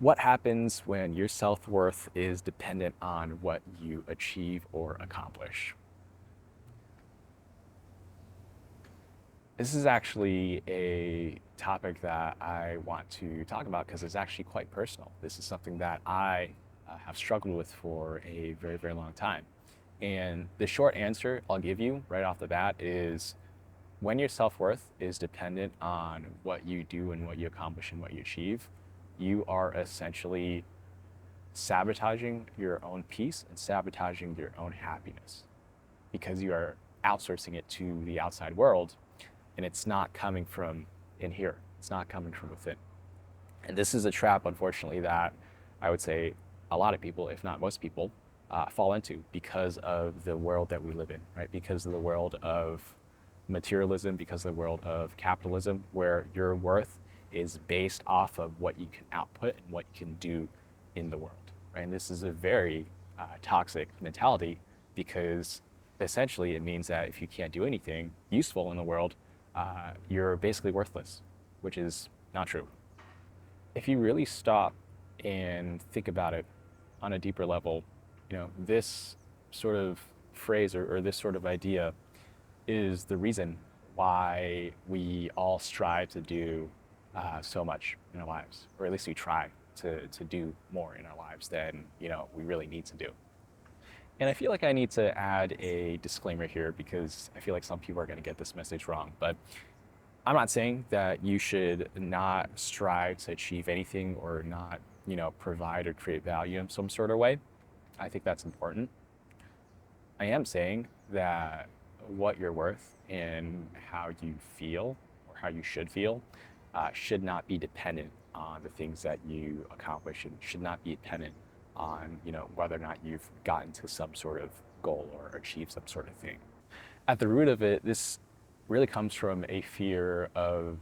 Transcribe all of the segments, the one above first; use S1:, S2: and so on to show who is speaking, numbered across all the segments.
S1: What happens when your self-worth is dependent on what you achieve or accomplish? This is actually a topic that I want to talk about because it's actually quite personal. This is something that I have struggled with for a very, very long time. And the short answer I'll give you right off the bat is when your self-worth is dependent on what you do and what you accomplish and what you achieve, you are essentially sabotaging your own peace and sabotaging your own happiness because you are outsourcing it to the outside world and it's not coming from in here. It's not coming from within. And this is a trap, unfortunately, that I would say a lot of people, if not most people, fall into because of the world that we live in, right? Because of the world of materialism, because of the world of capitalism, where your worth is based off of what you can output and what you can do in the world, right? And this is a very toxic mentality because essentially it means that if you can't do anything useful in the world, you're basically worthless, which is not true. If you really stop and think about it on a deeper level, this sort of phrase or this sort of idea is the reason why we all strive to do so much in our lives, or at least we try to do more in our lives than we really need to do. And I feel like I need to add a disclaimer here because I feel like some people are going to get this message wrong. But I'm not saying that you should not strive to achieve anything or not, provide or create value in some sort of way. I think that's important. I am saying that what you're worth and how you feel or how you should feel should not be dependent on the things that you accomplish and should not be dependent on whether or not you've gotten to some sort of goal or achieved some sort of thing. At the root of it, this really comes from a fear of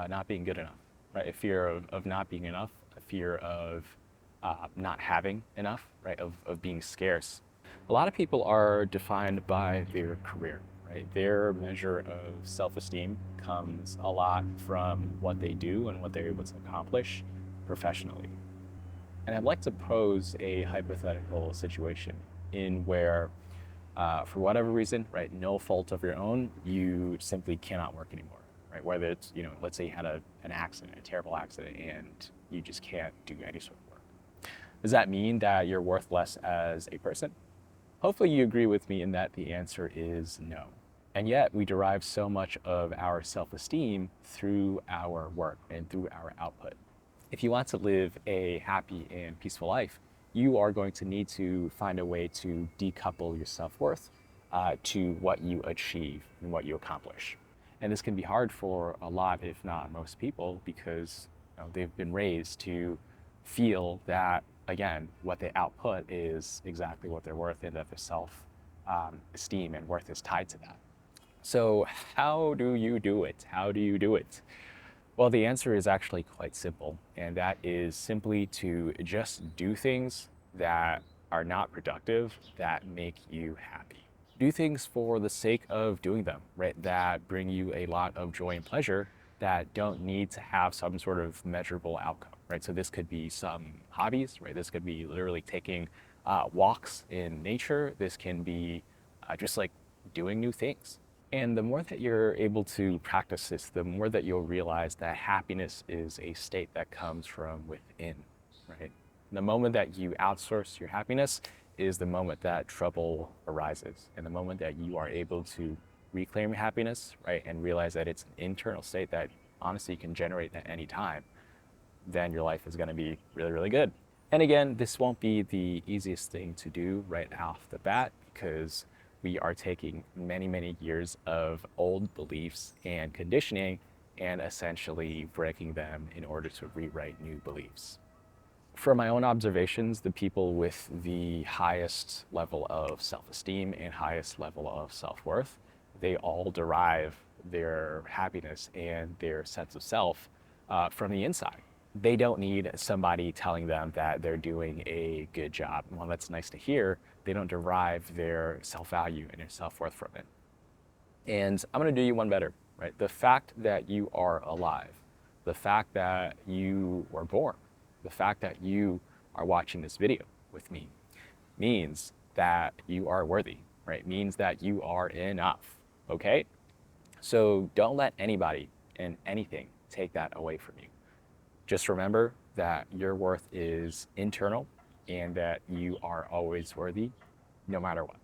S1: not being good enough, right? A fear of not being enough, a fear of not having enough, right? Of being scarce. A lot of people are defined by their career, right? Their measure of self-esteem comes a lot from what they do and what they're able to accomplish professionally. And I'd like to pose a hypothetical situation in where, for whatever reason, right, no fault of your own, you simply cannot work anymore, right? Whether it's, let's say you had an accident, a terrible accident, and you just can't do any sort of work. Does that mean that you're worth less as a person? Hopefully you agree with me in that the answer is no. And yet we derive so much of our self-esteem through our work and through our output. If you want to live a happy and peaceful life, you are going to need to find a way to decouple your self-worth to what you achieve and what you accomplish. And this can be hard for a lot, if not most people, because they've been raised to feel that, again, what they output is exactly what they're worth and that their self-esteem and worth is tied to that. So how do you do it? How do you do it? Well, the answer is actually quite simple, and that is simply to just do things that are not productive, that make you happy. Do things for the sake of doing them, right? That bring you a lot of joy and pleasure that don't need to have some sort of measurable outcome, right? So this could be some hobbies, right? This could be literally taking walks in nature. This can be just like doing new things. And the more that you're able to practice this, the more that you'll realize that happiness is a state that comes from within, right? The moment that you outsource your happiness is the moment that trouble arises. And the moment that you are able to reclaim your happiness, right, and realize that it's an internal state that honestly you can generate at any time, then your life is going to be really, really good. And again, this won't be the easiest thing to do right off the bat because we are taking many, many years of old beliefs and conditioning and essentially breaking them in order to rewrite new beliefs. From my own observations, the people with the highest level of self-esteem and highest level of self-worth, they all derive their happiness and their sense of self from the inside. They don't need somebody telling them that they're doing a good job. Well, that's nice to hear. They don't derive their self-value and their self-worth from it. And I'm going to do you one better, right? The fact that you are alive, the fact that you were born, The fact that you are watching this video with me means that you are worthy, right? Means that you are enough, okay? So don't let anybody and anything take that away from you. Just remember that your worth is internal and that you are always worthy no matter what.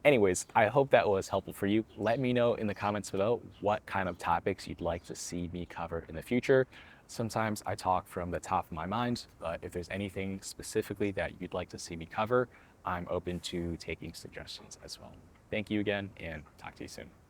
S1: Anyways, I hope that was helpful for you. Let me know in the comments below what kind of topics you'd like to see me cover in the future. Sometimes I talk from the top of my mind, but if there's anything specifically that you'd like to see me cover, I'm open to taking suggestions as well. Thank you again, and talk to you soon.